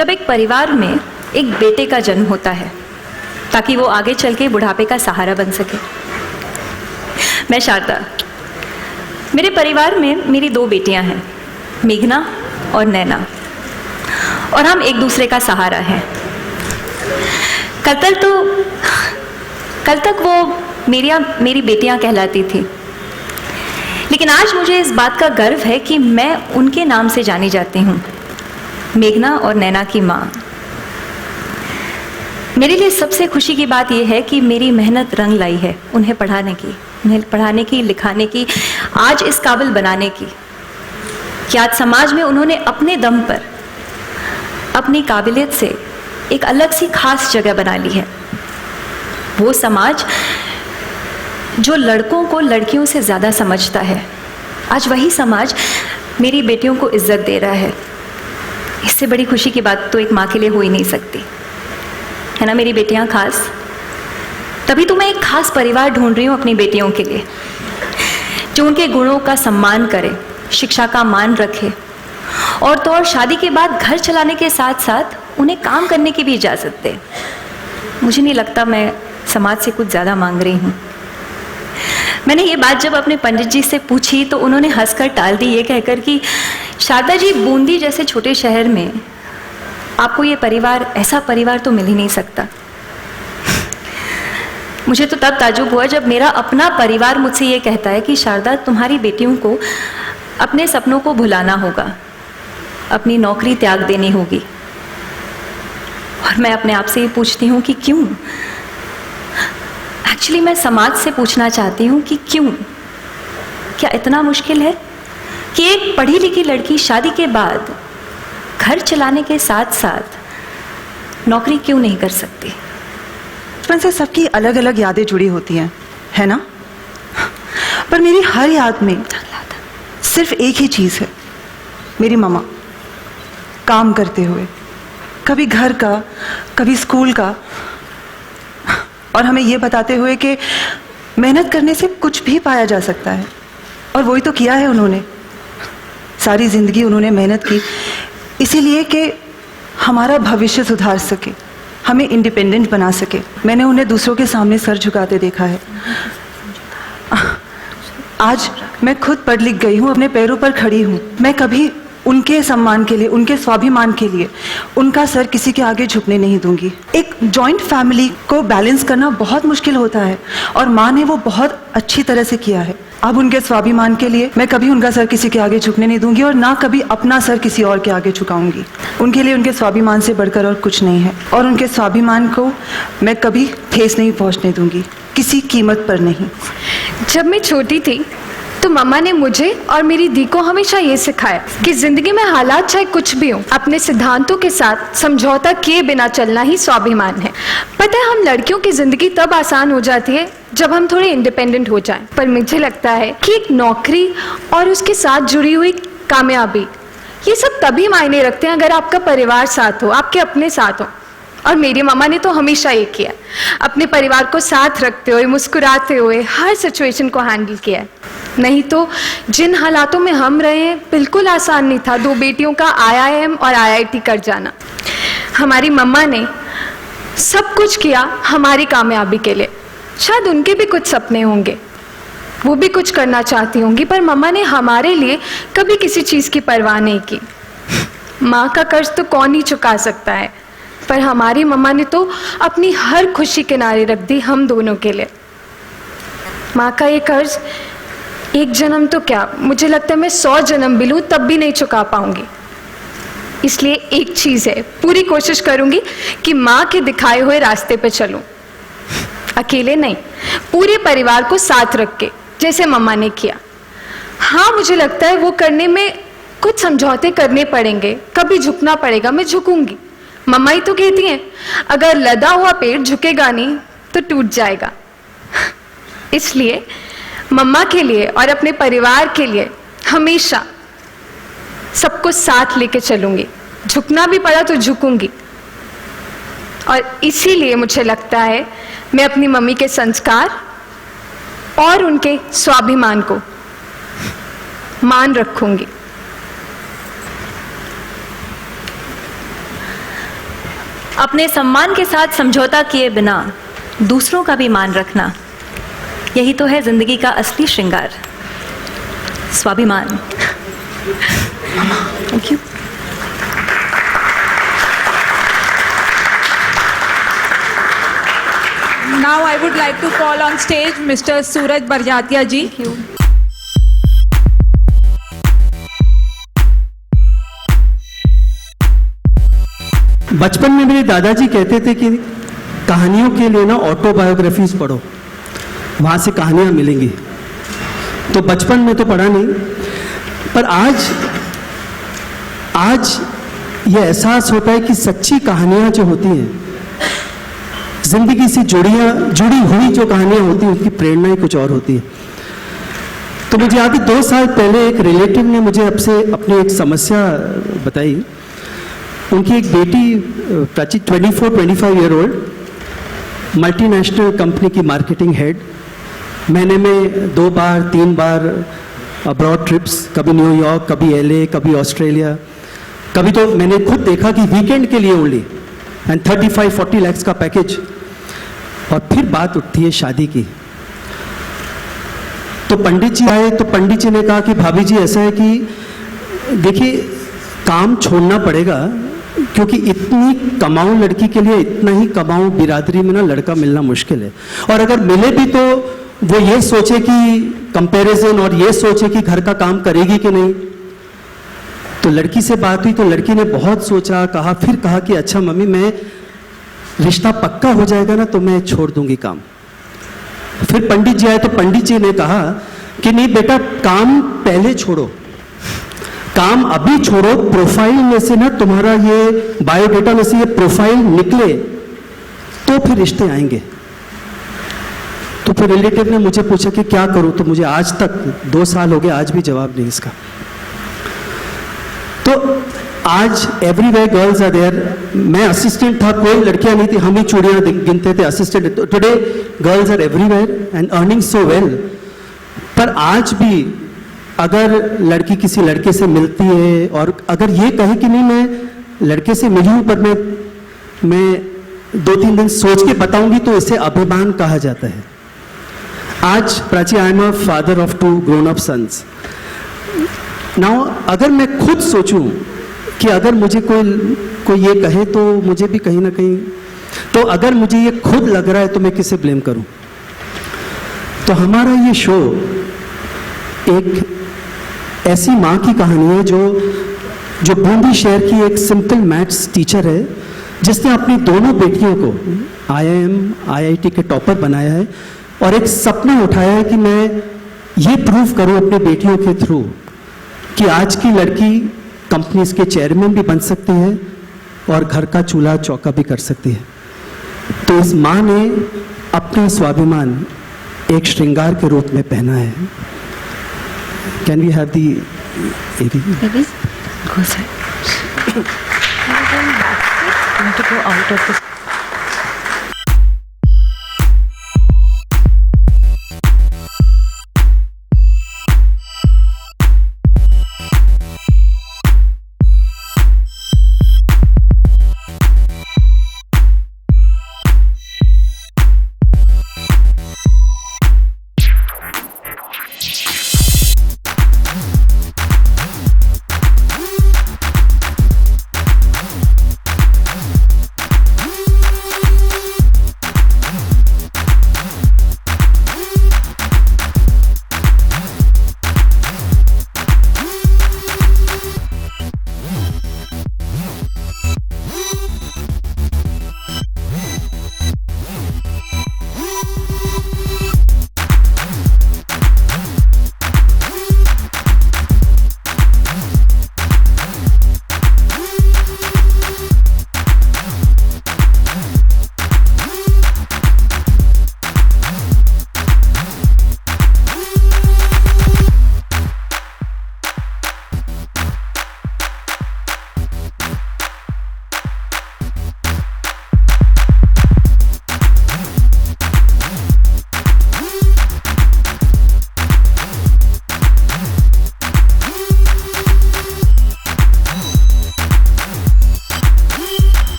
जब एक परिवार में एक बेटे का जन्म होता है ताकि वो आगे चल के बुढ़ापे का सहारा बन सके। मैं शारदा, मेरे परिवार में मेरी 2 बेटियां हैं, मेघना और नैना, और हम एक दूसरे का सहारा हैं। कल तक वो मेरी बेटियां कहलाती थी, लेकिन आज मुझे इस बात का गर्व है कि मैं उनके नाम से जानी जाती हूँ, मेघना और नैना की माँ। मेरे लिए सबसे खुशी की बात यह है कि मेरी मेहनत रंग लाई है उन्हें पढ़ाने की, लिखाने की, आज इस काबिल बनाने की कि आज समाज में उन्होंने अपने दम पर अपनी काबिलियत से एक अलग सी खास जगह बना ली है। वो समाज जो लड़कों को लड़कियों से ज़्यादा समझता है, आज वही समाज मेरी बेटियों को इज्जत दे रहा है। इससे बड़ी खुशी की बात तो एक माँ के लिए हो ही नहीं सकती, है ना मेरी बेटियां खास। तभी तो मैं एक खास परिवार ढूंढ रही हूँ अपनी बेटियों के लिए, जो उनके गुणों का सम्मान करे, शिक्षा का मान रखे, और तो और शादी के बाद घर चलाने के साथ साथ उन्हें काम करने की भी इजाज़त दे। मुझे नहीं लगता मैं समाज से कुछ ज़्यादा मांग रही हूँ। मैंने ये बात जब अपने पंडित जी से पूछी तो उन्होंने हंसकर टाल दी, ये कहकर कि शारदा जी, बूंदी जैसे छोटे शहर में आपको ये परिवार, ऐसा परिवार तो मिल ही नहीं सकता। मुझे तो तब ताज्जुब हुआ जब मेरा अपना परिवार मुझसे ये कहता है कि शारदा, तुम्हारी बेटियों को अपने सपनों को भुलाना होगा, अपनी नौकरी त्याग देनी होगी। और मैं अपने आप से ये पूछती हूँ कि क्यों? एक्चुअली मैं समाज से पूछना चाहती हूँ कि क्यों? क्या इतना मुश्किल है कि एक पढ़ी लिखी लड़की शादी के बाद घर चलाने के साथ साथ नौकरी क्यों नहीं कर सकती? बचपन से सबकी अलग अलग यादें जुड़ी होती हैं, है ना? पर मेरी हर याद में सिर्फ एक ही चीज़ है, मेरी मम्मा काम करते हुए, कभी घर का, कभी स्कूल का, और हमें ये बताते हुए कि मेहनत करने से कुछ भी पाया जा सकता है। और वही तो किया है उन्होंने। सारी ज़िंदगी उन्होंने मेहनत की इसीलिए कि हमारा भविष्य सुधार सके, हमें इंडिपेंडेंट बना सके। मैंने उन्हें दूसरों के सामने सर झुकाते देखा है। आज मैं खुद पढ़ लिख गई हूँ, अपने पैरों पर खड़ी हूँ। मैं कभी उनके सम्मान के लिए, उनके स्वाभिमान के लिए उनका सर किसी के आगे झुकने नहीं दूंगी। एक जॉइंट फैमिली को बैलेंस करना बहुत मुश्किल होता है और माँ ने वो बहुत अच्छी तरह से किया है। अब उनके स्वाभिमान के लिए मैं कभी उनका सर किसी के आगे झुकने नहीं दूंगी और ना कभी अपना सर किसी और के आगे झुकाऊंगी। उनके लिए उनके स्वाभिमान से बढ़कर और कुछ नहीं है, और उनके स्वाभिमान को मैं कभी ठेस नहीं पहुंचने दूंगी, किसी कीमत पर नहीं। जब मैं छोटी थी तो मम्मा ने मुझे और मेरी दी को हमेशा ये सिखाया कि जिंदगी में हालात चाहे कुछ भी हो, अपने सिद्धांतों के साथ समझौता किए बिना चलना ही स्वाभिमान है। पता है, हम लड़कियों की जिंदगी तब आसान हो जाती है जब हम थोड़े इंडिपेंडेंट हो जाएं। पर मुझे लगता है कि एक नौकरी और उसके साथ जुड़ी हुई कामयाबी, ये सब तभी मायने रखते हैं अगर आपका परिवार साथ हो, आपके अपने साथ हो। और मेरी मामा ने तो हमेशा ये किया, अपने परिवार को साथ रखते हुए, मुस्कुराते हुए हर सिचुएशन को हैंडल किया। नहीं तो जिन हालातों में हम रहे हैं, बिल्कुल आसान नहीं था 2 बेटियों का IIM और IIT कर जाना। हमारी मम्मा ने सब कुछ किया हमारी कामयाबी के लिए। शायद उनके भी कुछ सपने होंगे, वो भी कुछ करना चाहती होंगी, पर मम्मा ने हमारे लिए कभी किसी चीज़ की परवाह नहीं की। माँ का कर्ज तो कौन ही चुका सकता है, पर हमारी मम्मा ने तो अपनी हर खुशी किनारे रख दी हम दोनों के लिए। माँ का ये कर्ज एक जन्म तो क्या, मुझे लगता है मैं 100 जन्म भी लूँ तब भी नहीं चुका पाऊंगी। इसलिए एक चीज़ है, पूरी कोशिश करूंगी कि माँ के दिखाए हुए रास्ते पे चलूं, अकेले नहीं, पूरे परिवार को साथ रख के, जैसे मम्मा ने किया। हाँ, मुझे लगता है वो करने में कुछ समझौते करने पड़ेंगे, कभी झुकना पड़ेगा, मैं झुकूंगी। मम्मा ही तो कहती हैं, अगर लदा हुआ पेड़ झुकेगा नहीं तो टूट जाएगा। इसलिए मम्मा के लिए और अपने परिवार के लिए हमेशा सबको साथ लेके चलूंगी, झुकना भी पड़ा तो झुकूंगी। और इसीलिए मुझे लगता है मैं अपनी मम्मी के संस्कार और उनके स्वाभिमान को मान रखूंगी। अपने सम्मान के साथ समझौता किए बिना दूसरों का भी मान रखना, यही तो है जिंदगी का असली श्रृंगार, स्वाभिमान। Thank you. Now I would like to call on stage Mr. Suraj Barjatia ji. बचपन में मेरे दादाजी कहते थे कि कहानियों के लिए ना ऑटोबायोग्राफीज पढ़ो, वहाँ से कहानियाँ मिलेंगी। तो बचपन में तो पढ़ा नहीं, पर आज ये एहसास होता है कि सच्ची कहानियाँ जो होती हैं, जिंदगी से जुड़ी हुई जो कहानियाँ होती हैं, उनकी प्रेरणा ही कुछ और होती है। तो मुझे याद है 2 साल पहले एक रिलेटिव ने मुझे अपनी एक समस्या बताई। उनकी एक बेटी Prachi 24-25 year old, multinational company की मार्केटिंग हेड, महीने में 2 बार 3 बार अब्रॉड ट्रिप्स, कभी न्यूयॉर्क, कभी LA, कभी ऑस्ट्रेलिया, कभी तो मैंने खुद देखा कि वीकेंड के लिए ओनली, एंड 35-40 लाख का पैकेज। और फिर बात उठती है शादी की। तो पंडित जी आए, तो पंडित जी ने कहा कि भाभी जी ऐसा है कि देखिए काम छोड़ना पड़ेगा, क्योंकि इतनी कमाऊं लड़की के लिए, इतना ही कमाऊं बिरादरी में ना लड़का मिलना मुश्किल है। और अगर मिले भी तो वो ये सोचे कि कंपैरिजन, और ये सोचे कि घर का काम करेगी कि नहीं। तो लड़की से बात हुई तो लड़की ने बहुत सोचा, फिर कहा कि अच्छा मम्मी, मैं रिश्ता पक्का हो जाएगा ना तो मैं छोड़ दूंगी काम। फिर पंडित जी आए तो पंडित जी ने कहा कि नहीं बेटा, काम पहले छोड़ो, काम अभी छोड़ो, प्रोफाइल में से ना तुम्हारा ये बायोडेटा में से ये प्रोफाइल निकले तो फिर रिश्ते आएंगे। तो फिर रिलेटिव ने मुझे पूछा कि क्या करूं, तो मुझे आज तक 2 साल हो गए, आज भी जवाब नहीं इसका। तो आज एवरीवेयर गर्ल्स आर देयर। मैं असिस्टेंट था, कोई लड़कियां नहीं थी, हम ही चूड़ियां गिनते थे assistant. Today girls are everywhere and earning so well. पर आज भी अगर लड़की किसी लड़के से मिलती है और अगर ये कहे कि नहीं मैं लड़के से मिली हूं, पर मैं 2-3 दिन सोच के बताऊंगी, तो इसे अभिमान कहा जाता है। आज Prachi, I am a father of 2 grown up sons. Now अगर मैं खुद सोचूं कि अगर मुझे कोई ये कहे तो मुझे भी कहीं ना कहीं, तो अगर मुझे ये खुद लग रहा है तो मैं किसे ब्लेम करूं। तो हमारा ये शो एक ऐसी माँ की कहानी है जो बूंदी शहर की एक सिंपल मैथ्स टीचर है, जिसने अपनी दोनों बेटियों को IIM IIT के टॉपर बनाया है, और एक सपना उठाया है कि मैं ये प्रूव करूं अपनी बेटियों के थ्रू कि आज की लड़की कंपनीज के चेयरमैन भी बन सकती है और घर का चूल्हा चौका भी कर सकती है। तो इस माँ ने अपना स्वाभिमान एक श्रृंगार के रूप में पहना है। Can we have the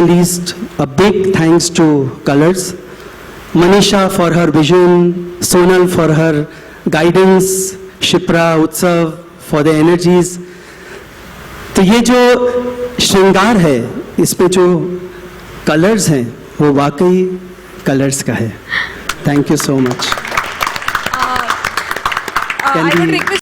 least, a big thanks to Colors. Manisha for her vision, Sonal for her guidance, Shipra, Utsav for their energies. तो ये जो श्रृंगार है, इसमें जो कलर्स हैं, वो वाकई कलर्स का है. Thank you so much. Can I would we- request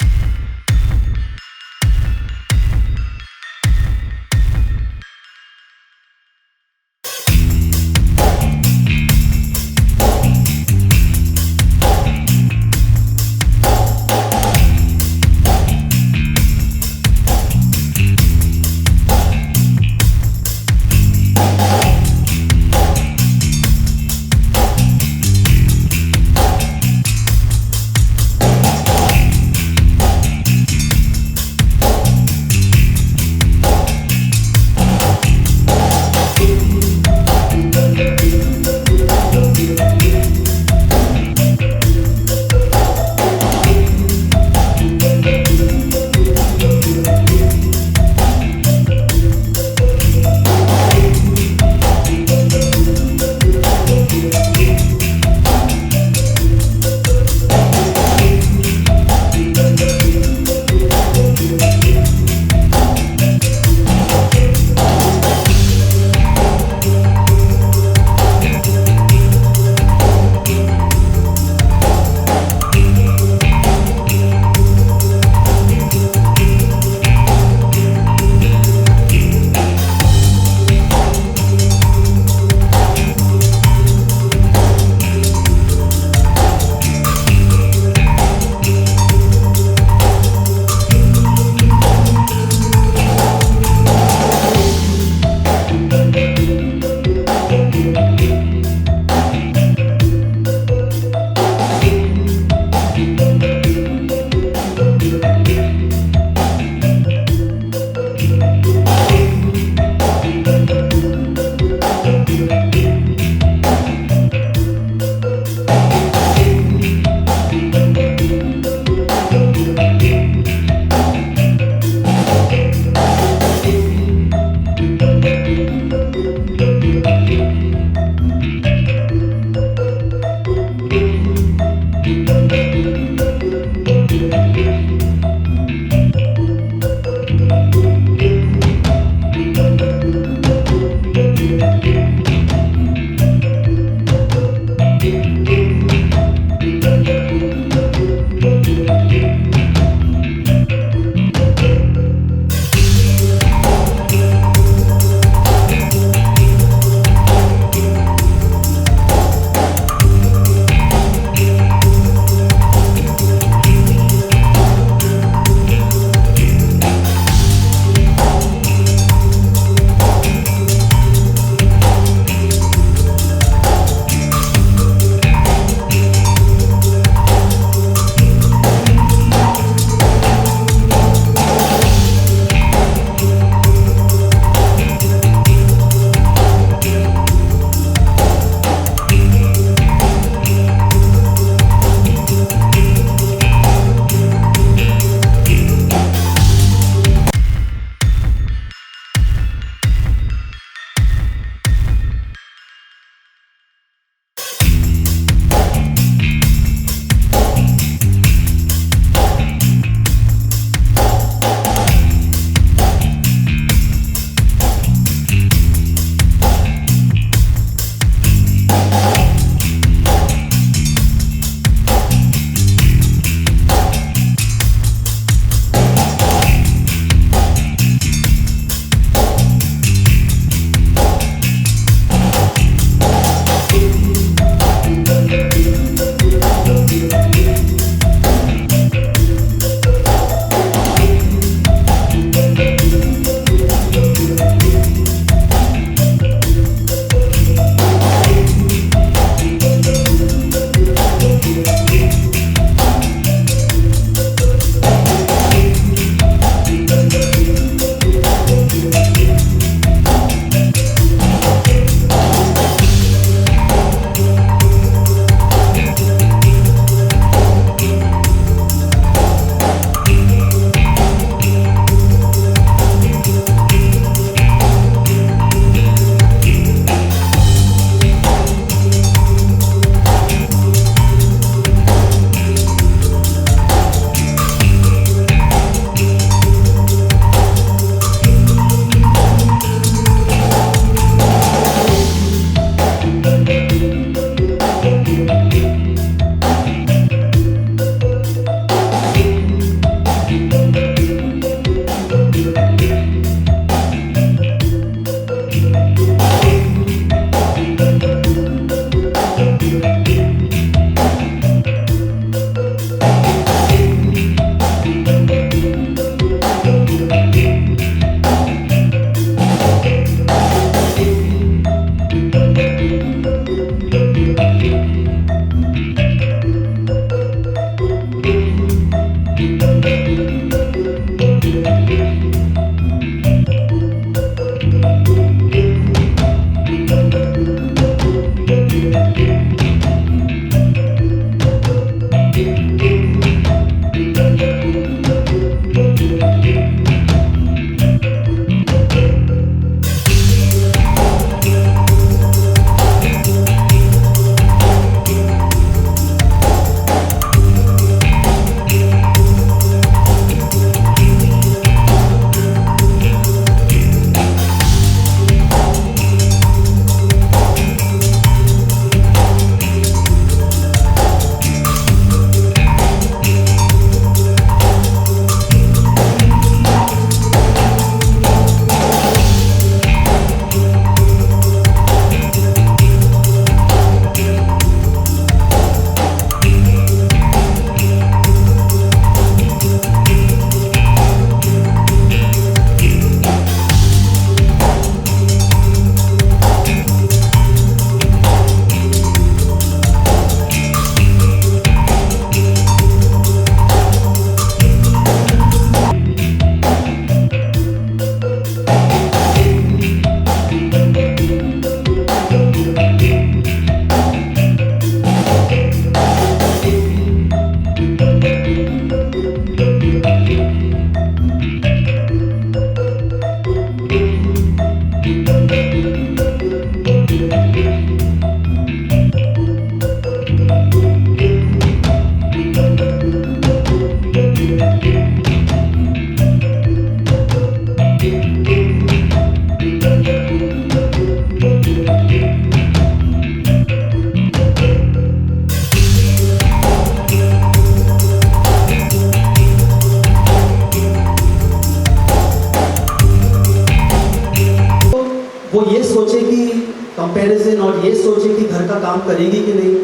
comparison और ये सोचे कि घर का काम करेगी कि नहीं।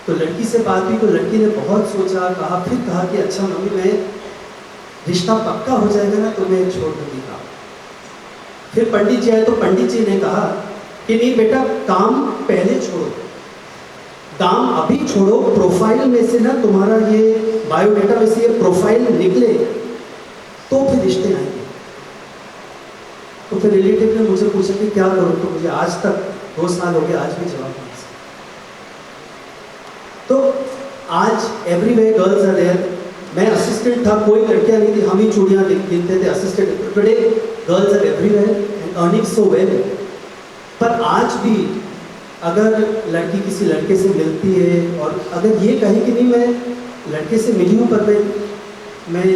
तो लड़की से बात हुई तो लड़की ने बहुत सोचा, कहा, फिर कहा कि अच्छा मम्मी, मैं रिश्ता पक्का हो जाएगा ना तो मैं छोड़ दूंगी काम। फिर पंडित जी आए तो पंडित जी ने कहा कि नहीं बेटा, काम पहले छोड़ो, काम अभी छोड़ो, प्रोफाइल में से ना तुम्हारा ये बायोडेटा में से ये प्रोफाइल निकले तो फिर रिश्ते आएंगे। तो फिर रिलेटिव ने मुझे पूछा कि क्या करूं, तो मुझे आज तक 2 साल हो गए, आज भी जवाब नहीं। तो आज एवरीवेयर गर्ल्स आर देयर। मैं असिस्टेंट था, कोई लड़कियां नहीं थी, हम ही चूड़ियां गिनते थे assistant. Today girls are everywhere and earning so well. पर आज भी अगर लड़की किसी लड़के से मिलती है और अगर ये कहे कि नहीं मैं लड़के से मिली हूँ पर मैं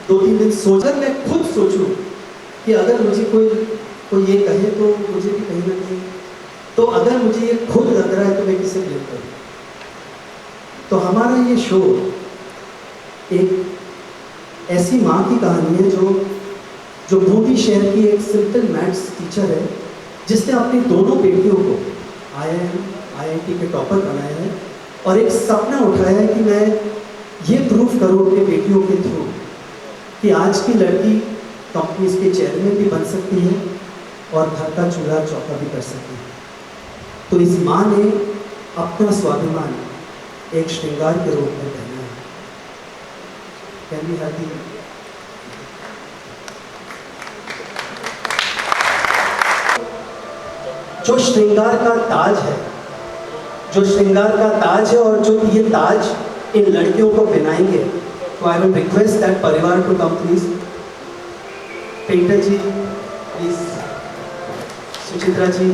2-3 दिन सोचा, मैं खुद सोचूं कि अगर मुझे कोई ये कहे तो मुझे भी कहीं ना कहीं, तो अगर मुझे ये खुद लग रहा है तो मैं किसे ब्लेम करूँ। तो हमारा ये शो एक ऐसी माँ की कहानी है जो बूंदी शहर की एक सिंपल मैथ्स टीचर है, जिसने अपनी दोनों बेटियों को IIT के टॉपर बनाया है और एक सपना उठाया है कि मैं ये प्रूव करूँ अपनी बेटियों के थ्रू कि आज की लड़की कंपनीज के चेयरमैन भी बन सकती है और घर का चूल्हा चौका भी कर सकती है। तो इस माँ ने अपना स्वाभिमान एक श्रृंगार के रूप में पहना है। कैन वी हैव द जो श्रृंगार का ताज है, जो श्रृंगार का ताज है और जो ये ताज इन लड़कियों को पहनाएंगे, तो आई विल रिक्वेस्ट दैट परिवार to come please. Painter ji please, Suchitra ji,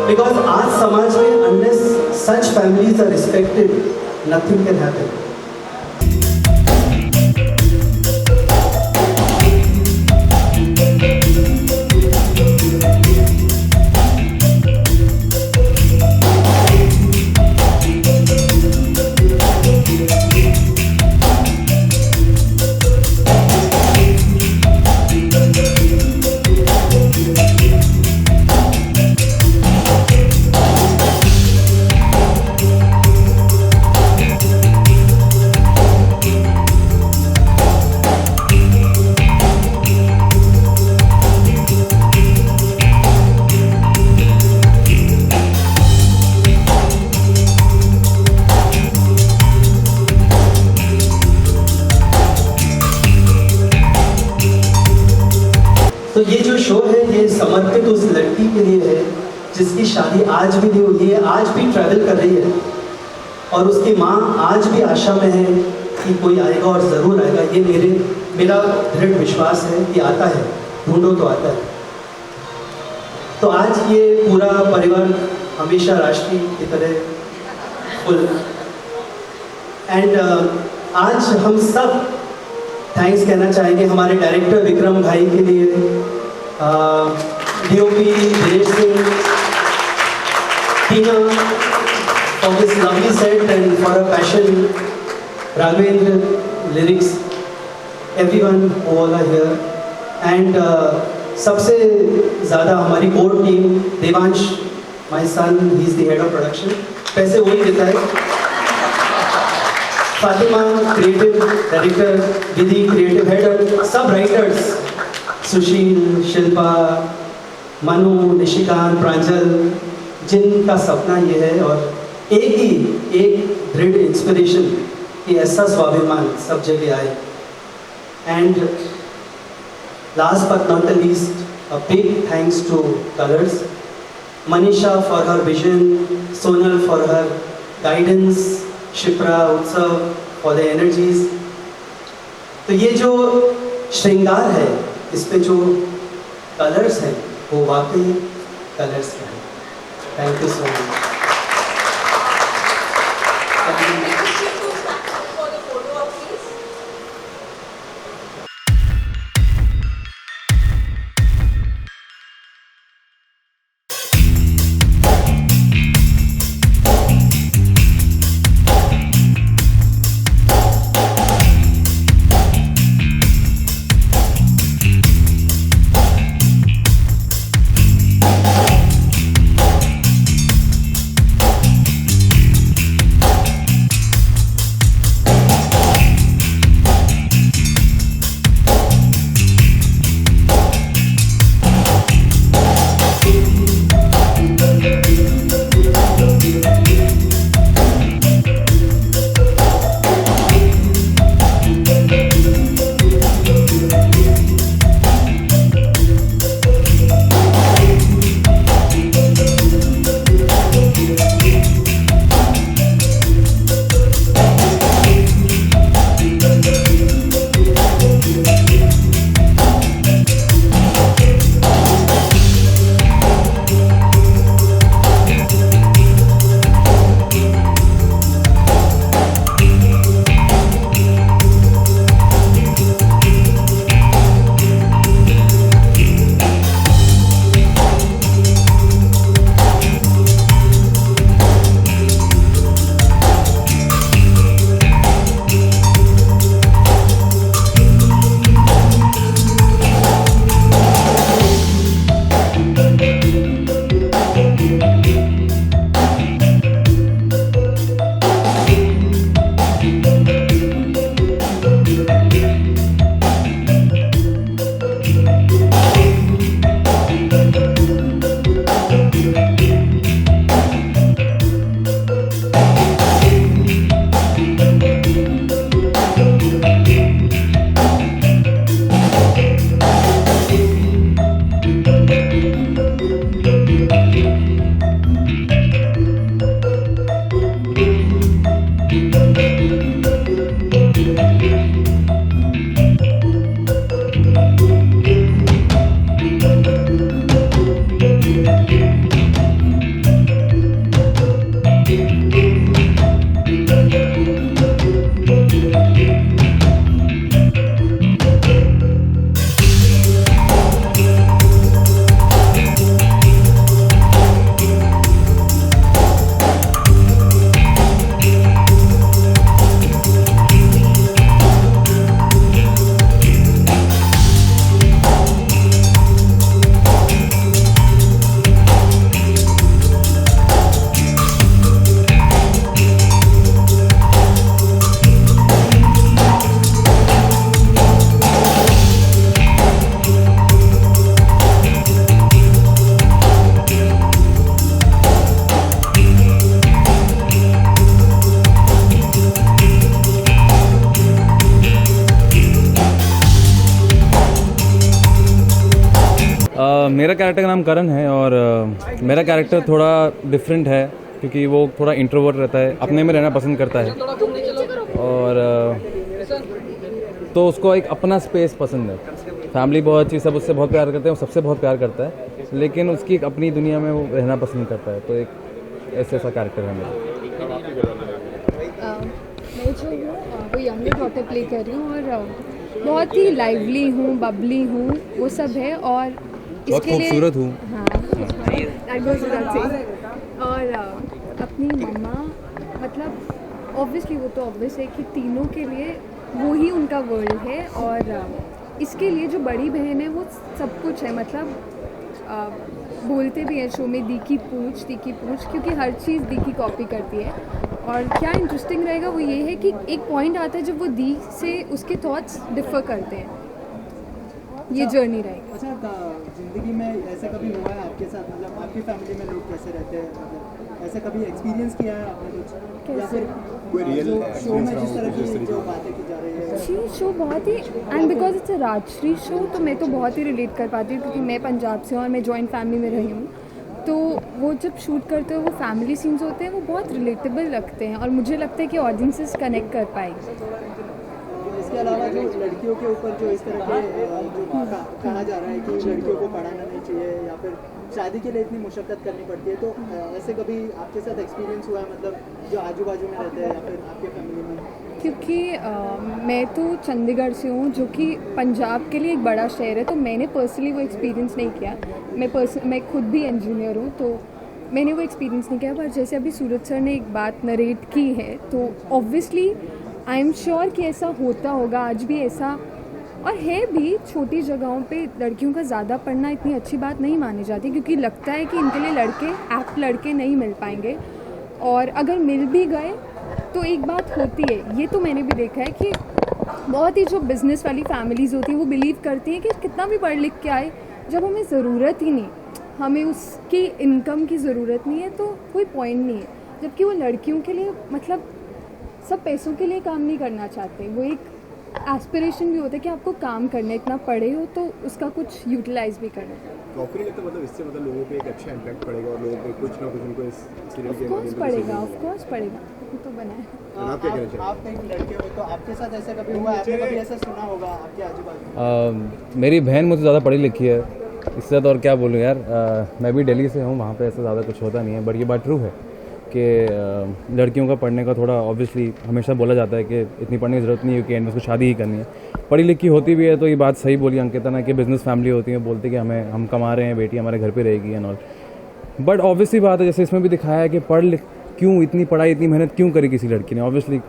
because आज समाज में unless such families are respected, nothing can happen. तो ये जो शो है ये समर्पित उस लड़की के लिए है जिसकी शादी आज भी नहीं हुई है, आज भी ट्रैवल कर रही है और उसकी माँ आज भी आशा में है कि कोई आएगा और ज़रूर आएगा। ये मेरा दृढ़ विश्वास है कि आता है, ढूंढो तो आता है। तो आज ये पूरा परिवार हमेशा राष्ट्रीय की तरह फुल एंड आज हम सब थैंक्स कहना चाहेंगे हमारे डायरेक्टर विक्रम भाई के लिए, DOP Dinesh Singh, Tina for this lovely set and for her passion, Raghavendra, lyrics, everyone who all are here, and सबसे ज़्यादा हमारी core team, Devansh, my son, he is the head of production, पैसे वही देता है। फातिमा क्रिएटिव डायरेक्टर, विधि क्रिएटिव हेड, सब writers, सुशील, शिल्पा, मनु, निशिकांत, प्रांजल, जिनका सपना ये है और एक दृढ़ इंस्पिरेशन कि ऐसा स्वाभिमान सब जगह आए। And last but not the least, a big thanks two colours, Manisha for her vision, Sonal for her guidance, Shipra, उत्सव फॉर द एनर्जीज। तो ये जो श्रृंगार है, इस पे जो कलर्स हैं वो वाकई कलर्स हैं। Thank you so much. मेरा कैरेक्टर का नाम करण है और मेरा कैरेक्टर थोड़ा डिफरेंट है क्योंकि वो थोड़ा इंट्रोवर्ट रहता है, अपने में रहना पसंद करता है और तो उसको एक अपना स्पेस पसंद है। फैमिली बहुत अच्छी, सब उससे बहुत प्यार करते हैं, वो सबसे बहुत प्यार करता है, लेकिन उसकी एक अपनी दुनिया में वो रहना पसंद करता है। तो एक ऐसा कैरेक्टर है मेरा। मैं जो हूँ वो यंगर डॉटर प्ले कर रही हूँ और बहुत ही लाइवली हूँ, बबली हूँ, वो सब है और बहुत खूबसूरत हूँ। हाँ that goes without saying। और अपनी मम्मा मतलब ऑब्वियसली वो तो ऑब्वियस है कि तीनों के लिए वो ही उनका वर्ल्ड है और इसके लिए जो बड़ी बहन है वो सब कुछ है। मतलब बोलते भी हैं शो में दी की पूछ क्योंकि हर चीज़ दी की कॉपी करती है। और क्या इंटरेस्टिंग रहेगा वो ये है कि एक पॉइंट आता है जब वो दी से उसके थॉट्स डिफर करते हैं। ये जर्नी रहेगी। अच्छा, जिंदगी में ऐसा कभी हुआ है आपके साथ, मतलब आपकी फैमिली में लोग कैसे रहते हैं, मतलब ऐसा कभी एक्सपीरियंस किया है आपने कुछ, या फिर कोई रियल शो में जिस तरह की जो बातें की जा रही है? जी, शो बहुत ही and because it's a Rajshri show तो मैं तो बहुत ही रिलेट कर पाती हूँ क्योंकि मैं पंजाब से हूँ और मैं जॉइंट फैमिली में रही हूँ। तो वो जब शूट करते हो वो फैमिली सीन्स होते हैं वो बहुत रिलेटेबल लगते हैं और मुझे लगता है कि ऑडियंसेस कनेक्ट कर पाएगी। इसके अलावा जो लड़कियों के ऊपर जो इस तरह के जो कहा जा रहा है कि लड़कियों को पढ़ाना नहीं चाहिए या फिर शादी के लिए इतनी मुशक्कत करनी पड़ती है, तो ऐसे कभी आपके साथ एक्सपीरियंस हुआ है, मतलब जो आजू बाजू में रहते हैं या फिर आपके फैमिली में? क्योंकि मैं तो चंडीगढ़ से हूँ जो कि पंजाब के लिए एक बड़ा शहर है, तो मैंने पर्सनली वो एक्सपीरियंस नहीं किया। मैं खुद भी इंजीनियर हूँ तो मैंने वो एक्सपीरियंस नहीं किया। पर जैसे अभी सूरज सर ने एक बात नरेट की है तो ऑब्वियसली आई एम श्योर कि ऐसा होता होगा, आज भी ऐसा और है भी। छोटी जगहों पे लड़कियों का ज़्यादा पढ़ना इतनी अच्छी बात नहीं मानी जाती क्योंकि लगता है कि इनके लिए लड़के नहीं मिल पाएंगे, और अगर मिल भी गए तो एक बात होती है, ये तो मैंने भी देखा है कि बहुत ही जो बिज़नेस वाली फैमिलीज़ होती हैं वो बिलीव करती हैं कि कितना भी पढ़ लिख के आए, जब हमें ज़रूरत ही नहीं, हमें उसकी इनकम की ज़रूरत नहीं है तो कोई पॉइंट नहीं है। जबकि वो लड़कियों के लिए मतलब सब पैसों के लिए काम नहीं करना चाहते, वो एक एस्पिरेशन भी होता है कि आपको काम करना है, इतना पढ़े हो तो उसका कुछ यूटिलाइज भी करना है। तो आपको नहीं लगता मतलब इससे मतलब लोगों पे एक अच्छा इम्पैक्ट पड़ेगा और लोगों पे कुछ ना कुछ उनको इस सीरियल के ऑफकोर्स पड़ेगा, ऑफकोर्स पड़ेगा, वो तो बना है। आप क्या कहना चाहेंगे? आप एक लड़के हो तो आपके साथ ऐसा कभी हुआ है, आपने कभी ऐसा सुना होगा आपके आजू बाजू? मेरी बहन मुझसे ज़्यादा पढ़ी लिखी है, इससे ज़्यादा और क्या बोलूँ यार। मैं भी दिल्ली से हूँ, वहाँ पे ऐसा ज़्यादा कुछ होता नहीं है, बट ये बात ट्रू है कि लड़कियों का पढ़ने का थोड़ा ऑब्वियसली हमेशा बोला जाता है कि इतनी पढ़ने की ज़रूरत नहीं है कि एंड में उसको शादी ही करनी है। पढ़ी लिखी होती भी है तो ये बात सही बोली अंकिता ने कि बिज़नेस फैमिली होती है, बोलते कि हम कमा रहे हैं, बेटी हमारे घर पे रहेगी एंड ऑल। बट ऑब्वियसली बात है, जैसे इसमें भी दिखाया है कि क्यों इतनी पढ़ाई इतनी मेहनत क्यों करी किसी लड़की ने, ऑब्वियसली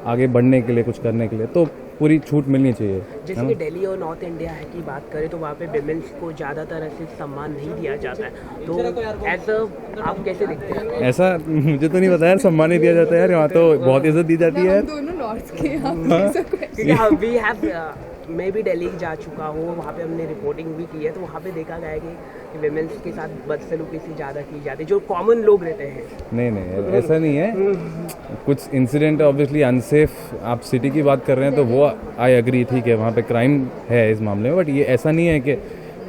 आगे बढ़ने के लिए, कुछ करने के लिए, तो पूरी छूट मिलनी चाहिए। जैसे कि दिल्ली और नॉर्थ इंडिया है की बात करें तो वहाँ पे विमेंस को ज़्यादातर ऐसे सम्मान नहीं दिया जाता है, तो ऐसा आप कैसे देखते हैं? ऐसा मुझे तो नहीं पता यार, सम्मान नहीं दिया जाता है यार, यहाँ तो बहुत इज्जत दी जाती है। दोनों नॉर्थ के क्योंकि वी हैव मैं भी दिल्ली जा चुका हूँ, वहाँ पे हमने रिपोर्टिंग भी की है, तो वहाँ पे देखा गया है कि विमेंस के साथ बदसलूकी सी ज़्यादा की जाती है जो कॉमन लोग रहते हैं। नहीं ऐसा नहीं है, कुछ इंसिडेंट ऑब्वियसली अनसेफ, आप सिटी की बात कर रहे हैं तो वो आई एग्री, ठीक है वहाँ पे क्राइम है इस मामले में, बट ये ऐसा नहीं है कि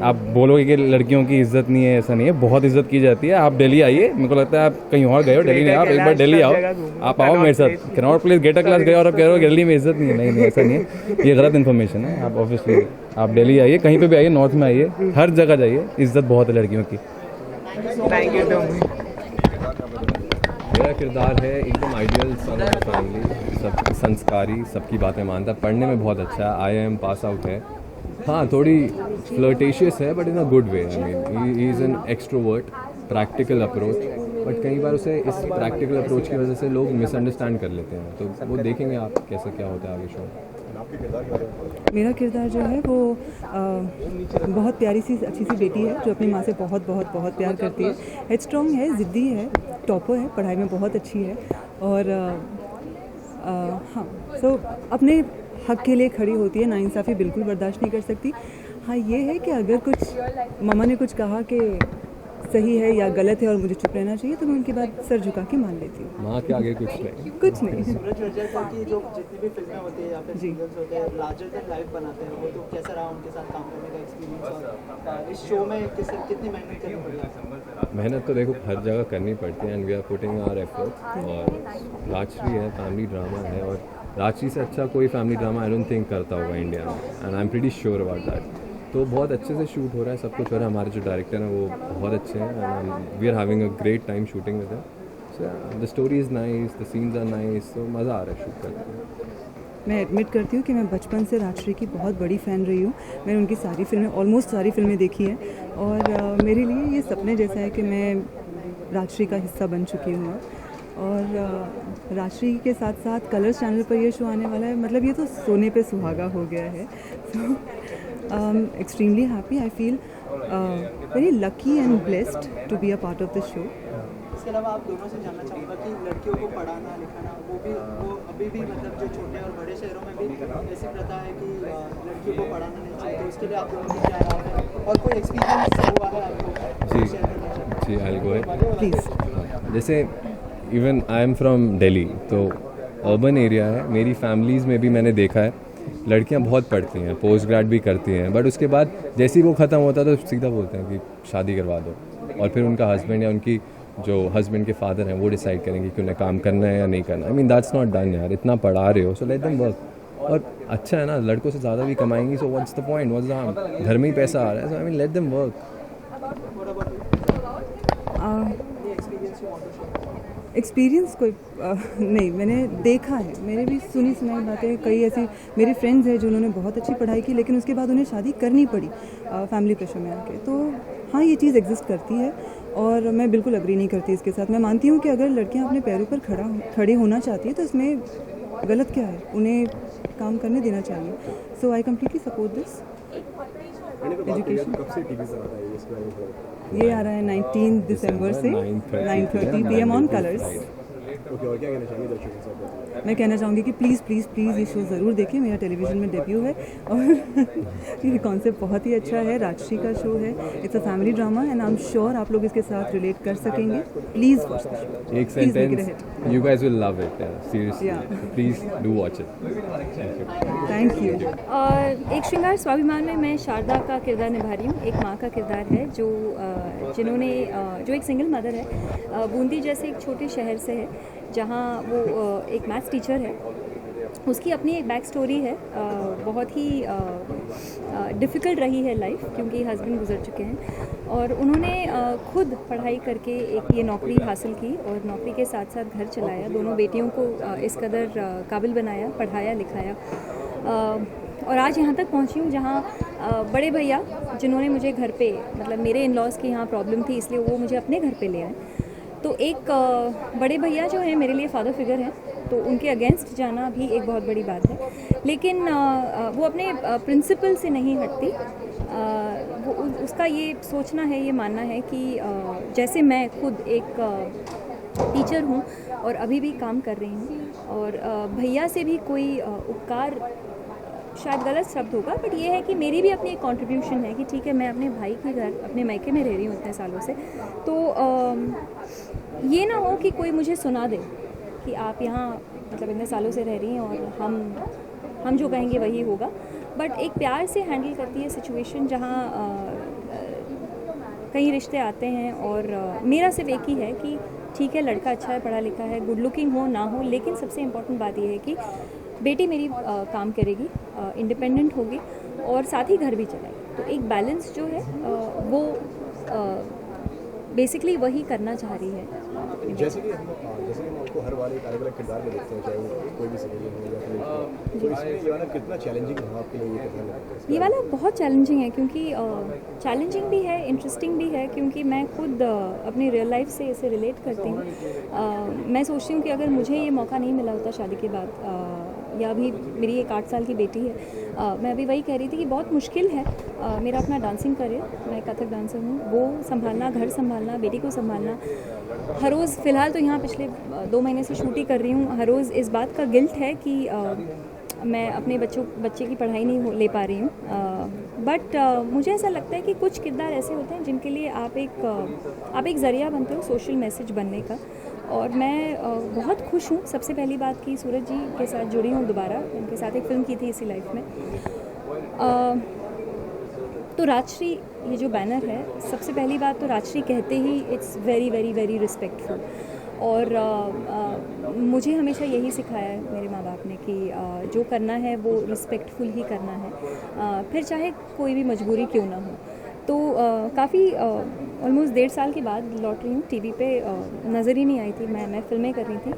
आप बोलोगे कि लड़कियों की इज्जत नहीं है, ऐसा नहीं है, बहुत इज्जत की जाती है। आप दिल्ली आइए, मेरे को लगता है आप कहीं और गए हो, दिल्ली नहीं, आप एक बार दिल्ली आओ, आप आओ मेरे साथ, कनॉट प्लेस गेटर क्लास गए और आप कह रहे हो दिल्ली में इज्जत नहीं है। नहीं ऐसा नहीं है, ये गलत इन्फॉर्मेशन है। आप ऑब्वियसली आप दिल्ली आइए, कहीं पे भी आइए, नॉर्थ में आइए, हर जगह जाइए, इज्जत बहुत है लड़कियों की। Thank you. मेरा किरदार है एकदम आइडियल सन ऑफ फैमिली, सब संस्कारी, सबकी बातें मानता, पढ़ने में बहुत अच्छा है, IIM पास आउट है। हाँ थोड़ी फ्लर्टेशियस है but in a good way, I mean he is an extrovert, practical approach, but कई बार उसे इस प्रैक्टिकल अप्रोच की वजह से लोग मिसअंडरस्टैंड कर लेते हैं, तो वो देखेंगे आप कैसे क्या होता है आगे शो में। मेरा किरदार जो है वो बहुत प्यारी सी अच्छी सी बेटी है जो अपनी माँ से बहुत बहुत बहुत प्यार करती है, हेडस्ट्रॉन्ग है, ज़िद्दी है, टॉपर है, पढ़ाई में बहुत अच्छी है और हाँ सो अपने हक के लिए खड़ी होती है, नाइंसाफ़ी बिल्कुल बर्दाश्त नहीं कर सकती। हाँ ये है कि अगर कुछ मम्मा ने कुछ कहा कि सही है या गलत है और मुझे चुप रहना चाहिए, तो मैं उनकी बात सर झुका के मान लेती हूँ। माँ के आगे कुछ नहीं। कुछ नहीं। सूरज बड़जात्या की जो जितनी भी फिल्में होती है या फिर सीरियल्स होते हैं लार्जर देन लाइफ बनाते हैं, वो तो कैसा रहा उनके साथ काम करने का एक्सपीरियंस, और इस शो में कितनी मेहनत करनी पड़ी है? मेहनत तो देखो हर जगह करनी पड़ती है, and we are putting our efforts. और राजश्री है, फैमिली ड्रामा है, और राजश्री से अच्छा कोई family drama I don't think करता होगा इंडिया में, and I am pretty sure about that. तो बहुत अच्छे से शूट हो रहा है, सब कुछ हो रहा है। हमारे जो डायरेक्टर हैं वो बहुत अच्छे हैं, and we are having a great time shooting with them. So the story is nice, the scenes are nice, तो मज़ा आ रहा है शूट करके। मैं एडमिट करती हूँ कि मैं बचपन से राजश्री की बहुत बड़ी फ़ैन रही हूँ। मैंने उनकी सारी फिल्में, ऑलमोस्ट सारी फिल्में देखी हैं, और मेरे लिए ये सपने जैसा है कि मैं राजश्री का हिस्सा बन चुकी हूँ। और राजश्री के साथ साथ कलर्स चैनल पर ये शो आने वाला है, मतलब ये तो सोने पे सुहागा हो गया है। So extremely happy, I feel very lucky and blessed to be a part of this show. इसके अलावा आप दोनों से जानना चाहूँगा कि लड़कियों को पढ़ाना लिखाना वो अभी भी मतलब जो छोटे और बड़े शहरों में भी ऐसी प्रथा है कि लड़कियों को पढ़ाना नहीं चाहिए, तो इसके लिए आप दोनों की क्या राय है और कोई एक्सपीरियंस हुआ है आपको? जी I will go ahead please. जैसे even I am from Delhi, तो अर्बन एरिया है, मेरी फैमिलीज़ में भी मैंने देखा है लड़कियां बहुत पढ़ती हैं, पोस्ट ग्रेड भी करती हैं, बट उसके बाद जैसे ही वो ख़त्म होता है तो सीधा बोलते हैं कि शादी करवा दो, और फिर उनका हस्बैंड या उनकी जो हस्बैंड के फादर हैं वो डिसाइड करेंगे कि उन्हें काम करना है या नहीं करना। I mean that's not done यार, इतना पढ़ा रहे हो, सो लेट देम वर्क। और अच्छा है ना, लड़कों से ज़्यादा भी कमाएंगी, so what's the point, what's the harm, घर में ही पैसा आ रहा है, so I mean let them work. Experience कोई नहीं, मैंने देखा है, मेरे भी सुनी सुनाई बातें, कई ऐसी मेरे फ्रेंड्स हैं जिन्होंने बहुत अच्छी पढ़ाई की लेकिन उसके बाद उन्हें शादी करनी पड़ी फैमिली प्रेशर में आके। तो हाँ, ये चीज़ एग्जिस्ट करती है और मैं बिल्कुल अग्री नहीं करती इसके साथ। मैं मानती हूँ कि अगर लड़कियाँ अपने पैरों पर खड़े होना चाहती है तो इसमें गलत क्या है, उन्हें काम करने देना चाहिए। So I completely support this. Education कब से टीवी पर आता है इसके बारे में? ये आ रहा है 19 दिसंबर से 9:30 PM ऑन कलर्स। ओके, और क्या कहना चाहेंगे दर्शकों के साथ? मैं कहना चाहूँगी कि प्लीज़ प्लीज़ प्लीज़ ये शो ज़रूर देखिए, मेरा टेलीविज़न में डेब्यू है और ये कॉन्सेप्ट बहुत ही अच्छा है, राजश्री का शो है, it's a family drama and I am sure आप लोग इसके साथ रिलेट कर सकेंगे। Please watch the show. एक sentence, you guys will love it, seriously, please do watch it. Thank you. Ek Shringar स्वाभिमान में मैं शारदा का किरदार निभा रही हूँ, एक माँ का किरदार है जो जो एक सिंगल मदर है, बूंदी जैसे एक छोटे शहर से है जहाँ वो एक मैथ्स टीचर है। उसकी अपनी एक बैक स्टोरी है, बहुत ही डिफ़िकल्ट रही है लाइफ क्योंकि हस्बैंड गुजर चुके हैं और उन्होंने खुद पढ़ाई करके एक ये नौकरी हासिल की और नौकरी के साथ साथ घर चलाया, दोनों बेटियों को इस कदर काबिल बनाया, पढ़ाया लिखाया और आज यहाँ तक पहुँची हूँ जहाँ बड़े भैया जिन्होंने मुझे घर पे, मतलब मेरे इन लॉज की यहाँ प्रॉब्लम थी इसलिए वो मुझे अपने घर पे ले आए। तो एक बड़े भैया जो हैं मेरे लिए फादर फिगर हैं, तो उनके अगेंस्ट जाना भी एक बहुत बड़ी बात है, लेकिन वो अपने प्रिंसिपल से नहीं हटती। वो उसका ये सोचना है, ये मानना है कि जैसे मैं खुद एक टीचर हूँ और अभी भी काम कर रही हूँ और भैया से भी कोई उपकार शायद गलत शब्द होगा, बट ये है कि मेरी भी अपनी एक कंट्रीब्यूशन है कि ठीक है मैं अपने भाई के घर अपने मायके में रह रही हूँ इतने सालों से, तो ये ना हो कि कोई मुझे सुना दे कि आप यहाँ मतलब इतने सालों से रह रही हैं और हम जो कहेंगे वही होगा, बट एक प्यार से हैंडल करती है सिचुएशन जहाँ कई रिश्ते आते हैं और मेरा सिर्फ एक ही है कि ठीक है लड़का अच्छा है, पढ़ा लिखा है, गुड लुकिंग हो ना हो, लेकिन सबसे इम्पोर्टेंट बात यह है कि बेटी मेरी काम करेगी, इंडिपेंडेंट होगी और साथ ही घर भी चलाएगी। तो एक बैलेंस जो है वो बेसिकली वही करना चाह रही है। जैसे कि हम आपको हर बार एक अलग अलग किरदार में देखते हैं, चाहे वो कोई भी सीरियल हो या फिर, तो इसमें ये वाला कितना चैलेंजिंग है आपके लिए ये किरदार? ये वाला बहुत चैलेंजिंग है क्योंकि चैलेंजिंग भी है, इंटरेस्टिंग भी है क्योंकि मैं खुद अपनी रियल लाइफ से इसे रिलेट करती हूँ। मैं सोचती हूँ कि अगर मुझे ये मौका नहीं मिला होता शादी के बाद, या अभी मेरी एक 8 साल की बेटी है, मैं अभी वही कह रही थी कि बहुत मुश्किल है मेरा अपना डांसिंग करियर, मैं कथक डांसर हूँ, वो संभालना, घर संभालना, बेटी को संभालना, हर रोज़ फ़िलहाल तो यहाँ पिछले 2 महीने से शूटिंग कर रही हूँ, हर रोज़ इस बात का गिल्ट है कि मैं अपने बच्चे की पढ़ाई नहीं ले पा रही हूँ। बट मुझे ऐसा लगता है कि कुछ किरदार ऐसे होते हैं जिनके लिए आप एक ज़रिया बनते हो सोशल मैसेज बनने का। और मैं बहुत खुश हूँ, सबसे पहली बात कि सूरज जी के साथ जुड़ी हूँ दोबारा, उनके साथ एक फ़िल्म की थी इसी लाइफ में। तो राजश्री ये जो बैनर है, सबसे पहली बात तो राजश्री कहते ही it's very very very respectful. और मुझे हमेशा यही सिखाया है मेरे माँ बाप ने कि जो करना है वो रिस्पेक्टफुल ही करना है, फिर चाहे कोई भी मजबूरी क्यों ना हो। तो काफ़ी ऑलमोस्ट 1.5 साल के बाद लौट रही हूँ। टीवी पे नज़र ही नहीं आई थी, मैं फ़िल्में कर रही थी,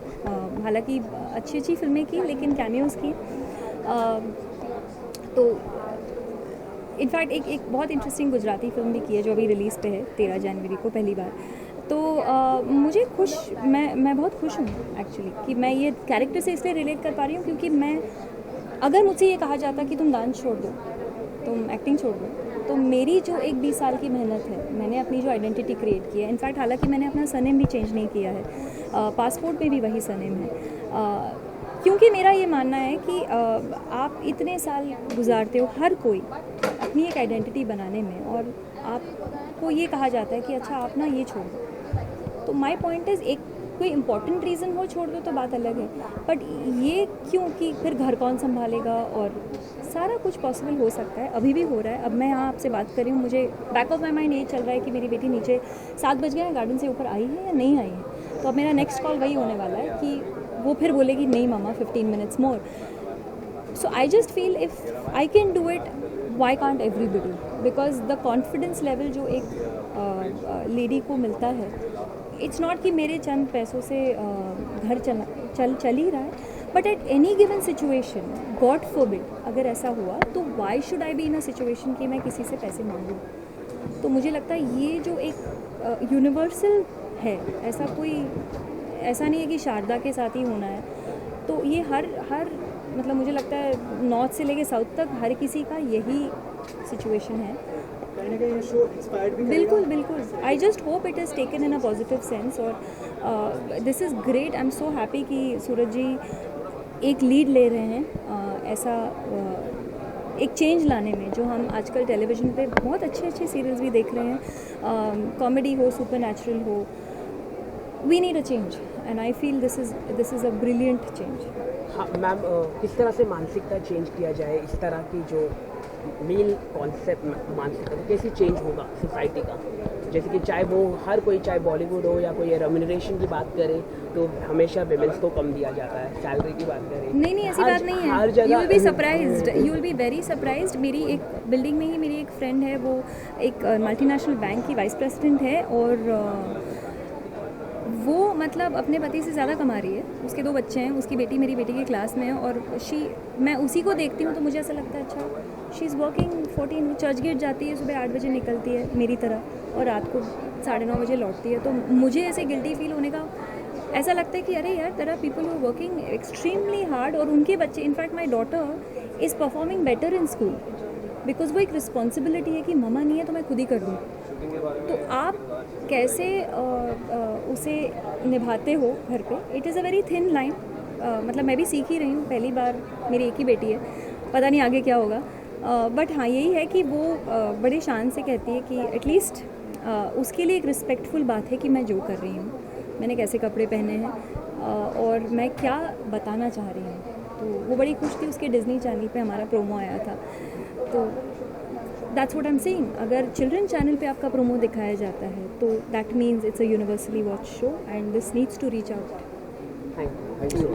हालांकि अच्छी अच्छी फ़िल्में की लेकिन कैमियोज़ की। तो इनफैक्ट एक बहुत इंटरेस्टिंग गुजराती फिल्म भी की है जो अभी रिलीज़ पे है 13 जनवरी को पहली बार। तो मुझे मैं बहुत खुश हूँ एक्चुअली कि मैं ये कैरेक्टर से इसलिए रिलेट कर पा रही हूँ क्योंकि अगर मुझसे ये कहा जाता कि तुम डांस छोड़ दो, तुम एक्टिंग छोड़ दो, तो मेरी जो एक 20 साल की मेहनत है, मैंने अपनी जो आइडेंटिटी क्रिएट की है, इनफैक्ट हालांकि मैंने अपना सरनेम भी चेंज नहीं किया है, पासपोर्ट में भी वही सरनेम है, क्योंकि मेरा ये मानना है कि आप इतने साल गुजारते हो हर कोई अपनी एक आइडेंटिटी बनाने में, और आपको ये कहा जाता है कि अच्छा आप ना ये छोड़ दो। तो माय पॉइंट इज़, एक कोई इंपॉर्टेंट रीज़न हो छोड़ दो तो बात अलग है, बट ये क्यों कि फिर घर कौन संभालेगा, और सारा कुछ पॉसिबल हो सकता है, अभी भी हो रहा है। अब मैं यहाँ आपसे बात कर रही हूँ, मुझे बैक ऑफ माई माइंड ये चल रहा है कि मेरी बेटी नीचे 7 बज गए हैं, गार्डन से ऊपर आई है या नहीं आई है। तो अब मेरा नेक्स्ट कॉल वही होने वाला है कि वो फिर बोलेगी नहीं मम्मा 15 minutes more. So I just feel if I can do it, why can't everybody, because the confidence level जो एक लेडी को मिलता है, इट्स नॉट कि मेरे चंद पैसों से घर चल ही रहा है, but at any given situation, God forbid अगर ऐसा हुआ तो why should I be in a situation कि मैं किसी से पैसे मांगूँ। तो मुझे लगता है ये जो एक यूनिवर्सल है, ऐसा नहीं है कि शारदा के साथ ही होना है। तो ये हर मतलब मुझे लगता है नॉर्थ से लेके साउथ तक हर किसी का यही सिचुएशन है। कहीं ना कहीं शो इंस्पायर्ड भी बिल्कुल। I just hope it is taken in a positive sense, और this is great. I am so happy कि सूरज जी एक लीड ले रहे हैं ऐसा एक चेंज लाने में, जो हम आजकल टेलीविज़न पे बहुत अच्छे सीरियल्स भी देख रहे हैं, कॉमेडी हो, सुपर नेचुरल हो। We need a change and I feel this is a brilliant change. हाँ मैम, किस तरह से मानसिकता चेंज किया जाए, इस तरह की जो मेल कॉन्सेप्ट मानसिकता, तो कैसे चेंज होगा सोसाइटी का? जैसे कि चाहे वो हर कोई, चाहे बॉलीवुड हो या कोई रेम्यूनरेशन की बात करे तो हमेशा विमेंस को कम दिया जाता है, सैलरी की बात करें नहीं ऐसी बात नहीं है। हर जगह you will be surprised, you will be very surprised. मेरी एक बिल्डिंग में ही मेरी एक फ्रेंड है, वो एक मल्टीनेशनल बैंक की वाइस प्रेसिडेंट है, और वो मतलब अपने पति से ज़्यादा कमा रही है। उसके 2 बच्चे हैं, उसकी बेटी मेरी बेटी की क्लास में है, और मैं उसी को देखती हूँ तो मुझे ऐसा लगता है अच्छा she is working 14, Churchgate जाती है, सुबह 8 बजे निकलती है मेरी तरह, और रात को 9:30 बजे लौटती है। तो मुझे ऐसे गिल्टी फील होने का ऐसा लगता है कि अरे यार, there are people who are working extremely hard, और उनके बच्चे, in fact my daughter is performing better in school, because वो एक रिस्पॉन्सिबिलिटी है कि मम्मा नहीं है तो मैं खुद ही कर दूँ। तो आप कैसे उसे निभाते हो घर पे, it is a very thin line. मतलब मैं भी सीख ही रही हूँ, पहली बार मेरी एक ही बेटी है, पता नहीं आगे क्या होगा, बट हाँ यही है कि वो बड़े शान से कहती है कि एटलीस्ट उसके लिए एक रिस्पेक्टफुल बात है कि मैं जो कर रही हूँ, मैंने कैसे कपड़े पहने हैं, और मैं क्या बताना चाह रही हूँ। तो वो बड़ी खुश थी, उसके डिज्नी चैनल पे हमारा प्रोमो आया था। तो that's what I am saying, अगर चिल्ड्रन चैनल पे आपका प्रोमो दिखाया जाता है तो that means it's a universally watch show and this needs to reach out. Thank you.